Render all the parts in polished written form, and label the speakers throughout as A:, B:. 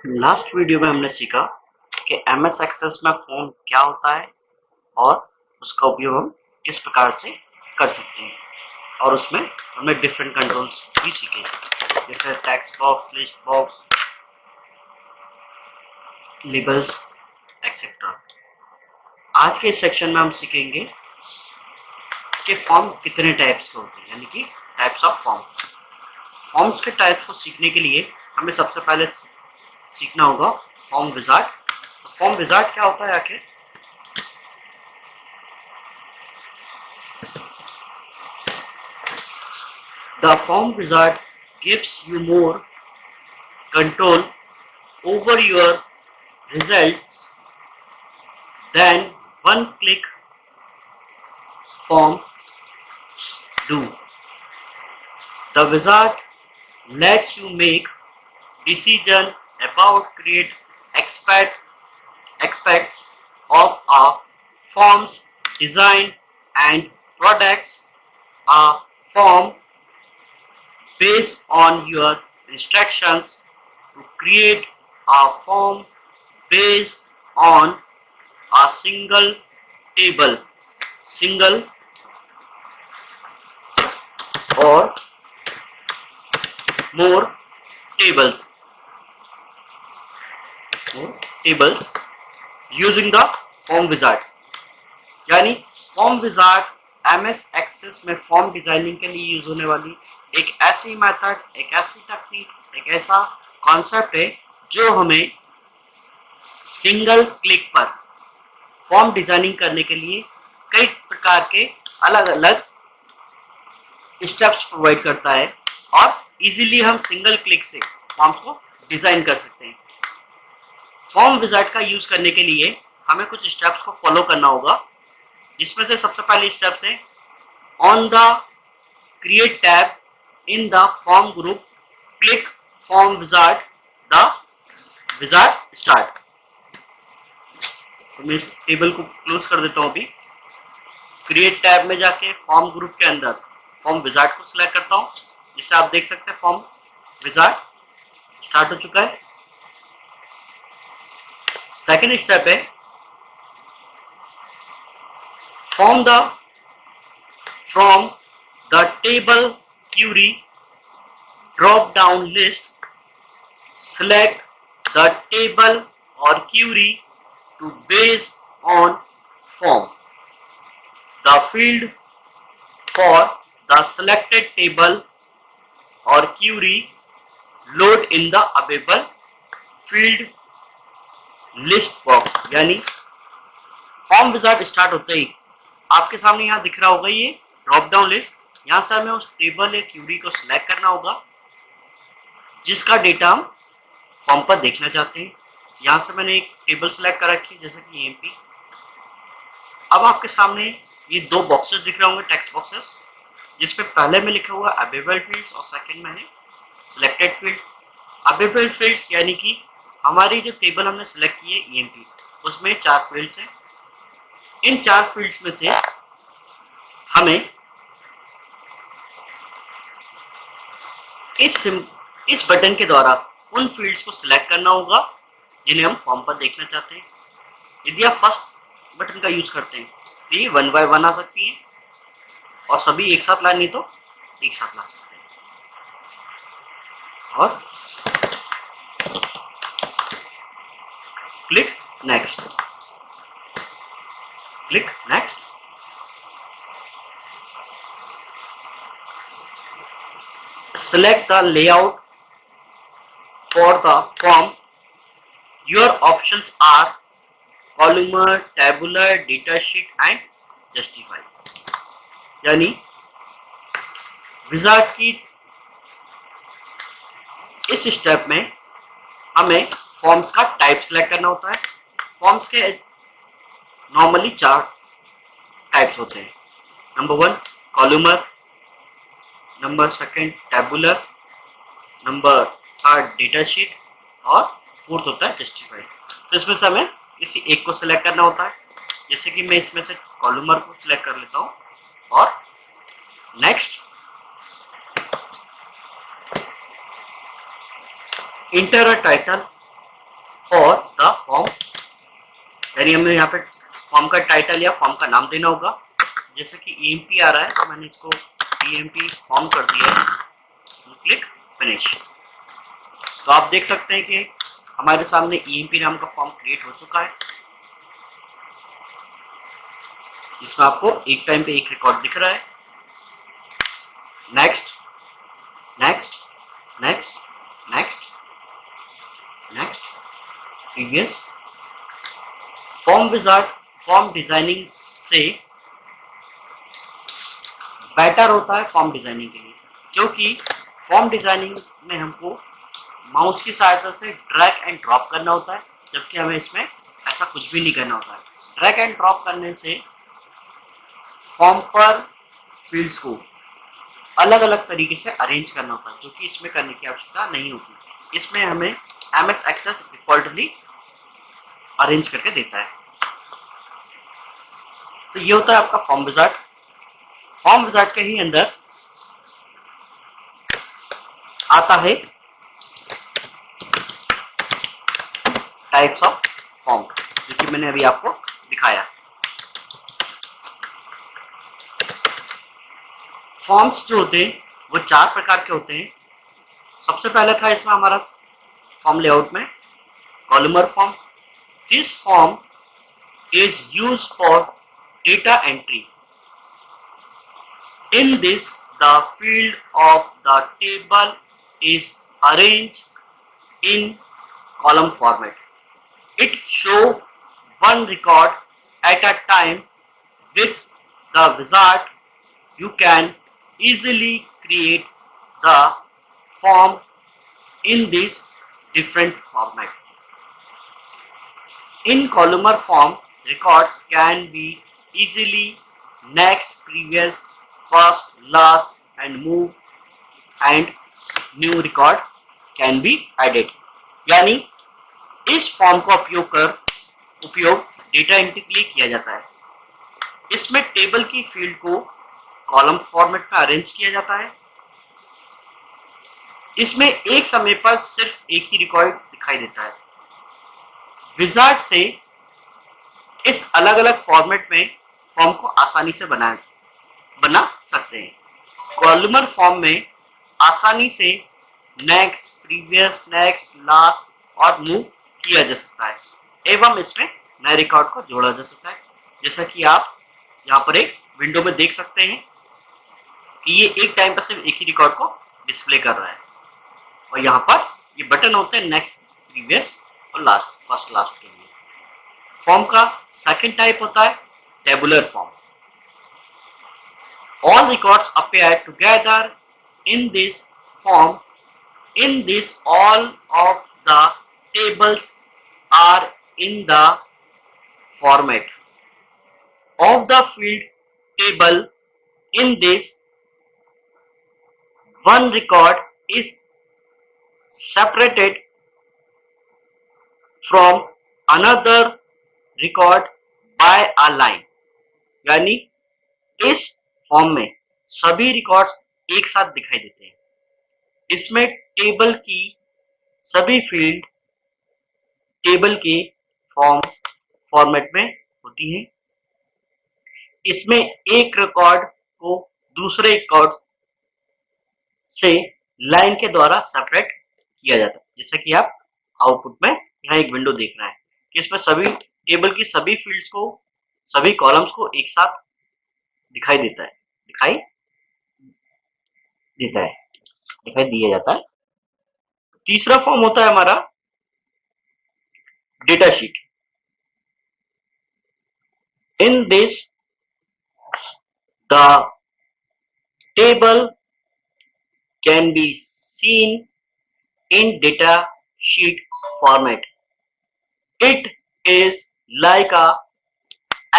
A: Last video में हमने सीखा कि एमएस एक्सेस में फॉर्म क्या होता है और उसका उपयोग हम किस प्रकार से कर सकते हैं, और उसमें हमने डिफरेंट कंट्रोल्स भी सीखे, जैसे text box, list box, labels etcetera. आज के इस सेक्शन में हम सीखेंगे कि फॉर्म कितने टाइप्स के होते हैं, यानी कि टाइप्स ऑफ फॉर्म। फॉर्म्स के टाइप्स को सीखने के लिए हमें सबसे पहले सीखना होगा फॉर्म विजार्ड। तो फॉर्म विजार्ड क्या होता है आखिर? The form wizard gives you more control over your results than one-click form do. The wizard lets you make decision about create aspects of a form's design and products a form based on your instructions to create a form based on a single table, single or more tables using the form wizard। यानी form wizard MS access में form designing के लिए use होने वाली एक ऐसी method, एक ऐसी टेक्निक, एक ऐसा कॉन्सेप्ट है जो हमें सिंगल क्लिक पर फॉर्म डिजाइनिंग करने के लिए कई प्रकार के अलग अलग स्टेप्स प्रोवाइड करता है, और इजीली हम सिंगल क्लिक से फॉर्म्स को डिजाइन कर सकते हैं। फॉर्म विजार्ड का यूज करने के लिए हमें कुछ स्टेप्स को फॉलो करना होगा, जिसमें से सबसे पहली स्टेप है on the create tab in the form group click form wizard the wizard start. तो मैं इस टेबल को क्लोज कर देता हूं। अभी क्रिएट टैब में जाके फॉर्म ग्रुप के अंदर फॉर्म विजार्ड को सिलेक्ट करता हूं, जिससे आप देख सकते हैं फॉर्म विजार्ड स्टार्ट हो चुका है। सेकेंड स्टेप है from the table query drop down list, select the table or query to base on form. The field for the selected table or query load in the available field list box। यानी form wizard start होते ही आपके सामने यहाँ दिख रहा होगा ये drop down list. यहाँ से हमें उस टेबल या क्यूरी को सिलेक्ट करना होगा जिसका डेटा हम फॉर्म पर देखना चाहते हैं। यहाँ से मैंने एक टेबल सिलेक्ट कर रखी है, जैसे कि एमपी। अब आपके सामने ये दो बॉक्सेस दिख रहे होंगे, टेक्स्ट बॉक्सेस, जिसपे पहले में लिखा हुआ अवेलेबल फील्ड्स और सेकंड में है सिलेक्टेड फील्ड। अवेलेबल फील्ड्स यानी कि हमारी जो टेबल हमने सिलेक्ट की है ईएमपी, उसमें 4 फील्ड्स हैं। इन 4 फील्ड्स में से हमें इस बटन के द्वारा उन फील्ड्स को सिलेक्ट करना होगा जिन्हें हम फॉर्म पर देखना चाहते हैं। यदि आप फर्स्ट बटन का यूज करते हैं तो ये 1 बाय 1 आ सकती है, और सभी एक साथ लानी तो एक साथ ला सकते हैं। और click next, click next। Select the layout for the form। Your options are columnar, tabular, datasheet and justify। यानी विजार्ड की इस स्टेप में हमें फॉर्म्स का टाइप सिलेक्ट करना होता है। फॉर्म्स के नॉर्मली 4 टाइप्स होते हैं। Number 1 columnar, number 2 tabular, number 3 data sheet, और 4th होता है जस्टिफाई। तो इसमें से हमें किसी एक को सिलेक्ट करना होता है, जैसे कि मैं इसमें से कॉलमर को सिलेक्ट कर लेता हूँ और next enter a title for the form, यानी हमें यहाँ पे फॉर्म का टाइटल या फॉर्म का नाम देना होगा। जैसे कि ईएमपी आ रहा है तो मैंने इसको ईएमपी फॉर्म कर दिया है, क्लिक फिनिश। तो आप देख सकते हैं कि हमारे सामने ईएमपी नाम का फॉर्म क्रिएट हो चुका है, जिसमें आपको एक टाइम पे एक रिकॉर्ड दिख रहा है। Next next next next next previous. Form wizard form designing से बेटर होता है फॉर्म डिजाइनिंग के लिए, क्योंकि फॉर्म डिजाइनिंग में हमको माउस की सहायता से ड्रैग एंड ड्रॉप करना होता है, जबकि हमें इसमें ऐसा कुछ भी नहीं करना होता है। ड्रैग एंड ड्रॉप करने से फॉर्म पर फील्ड्स को अलग अलग तरीके से अरेंज करना होता है, जो कि इसमें करने की आवश्यकता नहीं होती। इसमें हमें एमएस एक्सेस डिफॉल्टली अरेंज करके देता है। तो ये होता है आपका फॉर्म विजार्ड। फॉर्म विजार्ड के ही अंदर आता है टाइप्स ऑफ फॉर्म, जो कि मैंने अभी आपको दिखाया। फॉर्म्स जो होते हैं वो 4 प्रकार के होते हैं। सबसे पहले था इसमें हमारा फॉर्म लेआउट में columnar form. This form is used for data entry. In this, the field of the table is arranged in column format. It shows one record at a time. With the wizard, you can easily create the form in this different format. In columnar form, records can be easily next, previous, first, last and move and new record can be added। यानी इस form का उपयोग data entry के लिए किया जाता है। इसमें टेबल की फील्ड को कॉलम फॉर्मेट में अरेंज किया जाता है। इसमें एक समय पर सिर्फ एक ही रिकॉर्ड दिखाई देता है। विजार्ड से इस अलग अलग फॉर्मेट में फॉर्म को आसानी से बना सकते हैं। कॉलमर फॉर्म में आसानी से नेक्स्ट, प्रीवियस, नेक्स्ट, लास्ट और मूव किया जा सकता है एवं इसमें नए रिकॉर्ड को जोड़ा जा सकता है। जैसा कि आप यहाँ पर एक विंडो में देख सकते हैं कि ये एक टाइम पर सिर्फ एक ही रिकॉर्ड को डिस्प्ले कर रहा है, और यहाँ पर ये बटन होते हैं नेक्स्ट, प्रीवियस और लास्ट, फर्स्ट, लास्ट के लिए। फॉर्म का सेकंड टाइप होता है tabular form. All records appear together in this form. In this, all of the tables are in the format of the field table. In this, one record is separated from another record by a line। यानी इस form में सभी records एक साथ दिखाई देते हैं। इसमें टेबल की सभी फील्ड टेबल के फॉर्मेट में होती हैं। इसमें एक रिकॉर्ड को दूसरे रिकॉर्ड से लाइन के द्वारा सेपरेट किया जाता है। जैसा कि आप आउटपुट में यहाँ एक विंडो देख रहे हैं कि इसमें सभी टेबल की सभी फील्ड्स को, सभी कॉलम्स को एक साथ दिखाई दिया जाता है। तीसरा फॉर्म होता है हमारा data sheet. In this the table can be seen in data sheet format. It is like a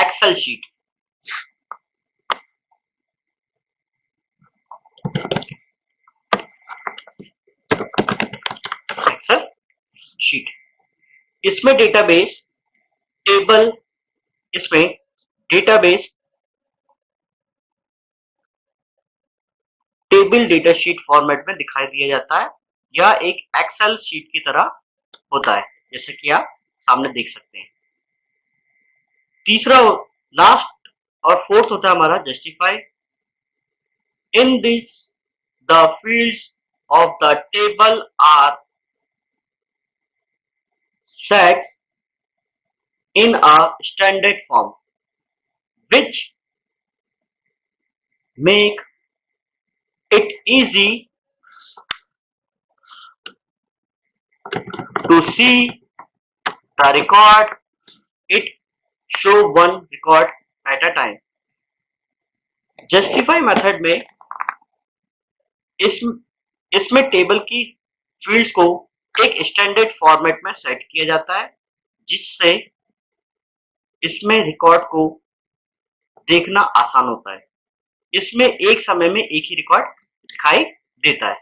A: Excel sheet. Excel sheet. इसमें database table data sheet format में दिखाई दिया जाता है। यह एक एक्सेल शीट की तरह होता है। जैसे कि आप सामने देख सकते हैं। तीसरा लास्ट और फोर्थ होता है हमारा justify. In this the fields of the table are set in a standard form which make it easy to see the record. It show one record at a time. Justify method में इसमें table की fields को एक standard format में set किया जाता है, जिससे इसमें रिकॉर्ड को देखना आसान होता है। इसमें एक समय में एक ही रिकॉर्ड दिखाई देता है।